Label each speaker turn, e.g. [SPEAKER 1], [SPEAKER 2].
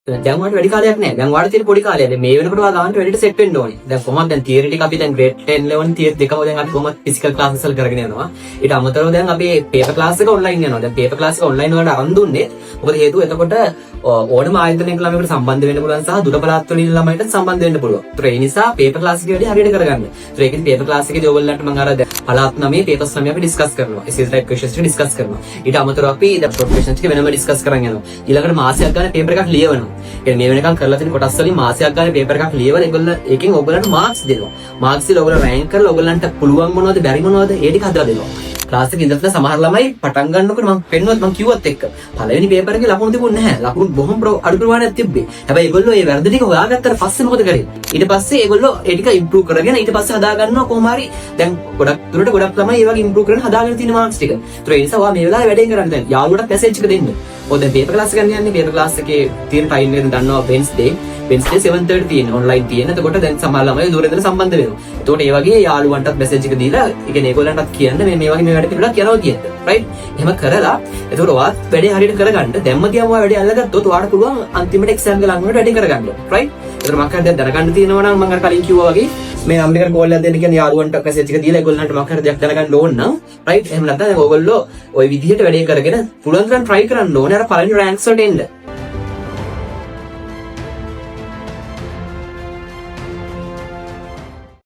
[SPEAKER 1] දැන් වට වැඩි කාලයක් නැහැ. දැන් වාට තියෙන පොඩි කාලයක්. දැන් මේ වෙනකොට වා ගන්නට වැඩිට සෙට් වෙන්න ඕනේ. දැන් කොහොමද දැන් තියරි ටික අපි දැන් ග්‍රේඩ් 10 11 තියරි දෙකම දැන් අපි කොහොමද ෆිසිකල් ක්ලාසස් වල කරගෙන යනවා. ඊට අමතරව දැන් අපි පේපර් ක්ලාස් එක ඔන්ලයින් යනවා. දැන් පේපර් ක්ලාස් එක ඔන්ලයින් වලට අරන් දුන්නේ. මොකද හේතුව එතකොට ඕනම ආයතනයක ළමයිකට සම්බන්ධ වෙන්න පුළුවන් සහ දුර පළාත් වලින් ළමයිට සම්බන්ධ වෙන්න පුළුවන්. ඒ නිසා පේපර් ක්ලාස් එක වැඩි හරියට කරගන්න. ඒකෙන් පේපර් ක්ලාස් එකේදී ඔයගොල්ලන්ට මම අර පළාත් 9 පේපර්ස් 9 අපි ඩිස්කස් කරනවා. SSC type questions ටික ඩිස්කස් කරනවා. ඊට අමතරව අපි ද short questions ටික වෙනම ඩිස්කස් කරන් යනවා. ඊළඟට මාසයක් ගන්න පේපර් එකක් ලියවනවා. ඒ මේ වෙනකන් කරලා තියෙන කොටස් වලින් මාසයක් ගන්න පේපර් එකක් ලියවලා ඒගොල්ලෝ ඒකෙන් ඔයගොල්ලන්ට මාක්ස් දෙනවා. මාක්ස් දීලා ඔයගොල්ලෝ රෑන්ක් කරලා ඔයගොල්ලන්ට පුළුවන් මොනවද බැරි මොනවද ඒ ටික හදලා දෙනවා. ක්ලාස් එකේ ඉඳලා සමහර ළමයි පටන් ගන්නකොට මම පෙන්නුවත් මම කිව්වත් එක්ක පළවෙනි පේපර් එකේ ලකුණු තිබුණේ නැහැ. ලකුණු බොහොම අඩු ප්‍රමාණයක් තිබ්බේ. හැබැයි ඒගොල්ලෝ මේ වැරදි ටික හොයාගත්තට පස්සේ මොකද කරේ? ඊට පස්සේ ඒගොල්ලෝ ඒ ටික ඉම්ප්‍රූව් කරගෙන ඊට පස්සේ හදා ගන්නවා කොහොම හරි. දැන් ගොඩක් දුරට ගොඩක් ළමයි ඒ වගේ ඉම්ප්‍රූව් කරගෙන හදාගෙන තියෙන මාක්ස් ටික. ඒතර ඒ නිසා ඔයා මේ වෙලාවේ වැඩේ කරන්න දැන් යාළුවට මැසේජ් එක දෙන්න. ඔය දැන් පේපර් ක්ලාස් ගන්න යන්නේ පේපර් ක්ලාස් එකේ තියෙන ටයිම් එක දන්නවා Wednesday 7:30 තියෙන ඔන්ලයින් තියෙන. එතකොට දැන් සමහර ළමයි දුර ඉඳලා සම්බන්ධ වෙනවා. එතකොට ඒ වගේ යාළුවන්ටත් මැසේජ් එක දීලා ඒ කියන්නේ ඒගොල්ලන්ටත් කියන්න මේ වගේ මේ වැඩ පිළිවෙලක් යනවා කියන්න. රයිට්? එහෙම කරලා එතකොට ඔයාත් වැඩේ හරියට කරගන්න. දැම්ම තියම ඔයා වැඩේ අල්ලගත්තොත් ඔයාට පුළුවන් අන්තිමට එක්සෑම් එක ලඟ වෙනකොට වැඩේ කරගන්න. රයිට්? එතකොට මම හරි දැන් දැනගන්න තියෙනවා නම් මම අර කලින් කිව්වා වගේ මේ නම්බර් එකට කෝල් එකක් දෙන්න කියන්නේ යාළුවන්ට මැසේජ් එක දීලා ඒගොල්ලන්ට මම හරි දෙයක් දැනගන්න ඕන නම් රයිට්? එහෙම නැත්නම් දැන් ඕගොල්ලෝ ওই විදිහට වැඩේ කරගෙන පුළුවන් තරම් try කරන්න ඕනේ අර පළවෙනි රෑන්ක්ස් වලට එන්න.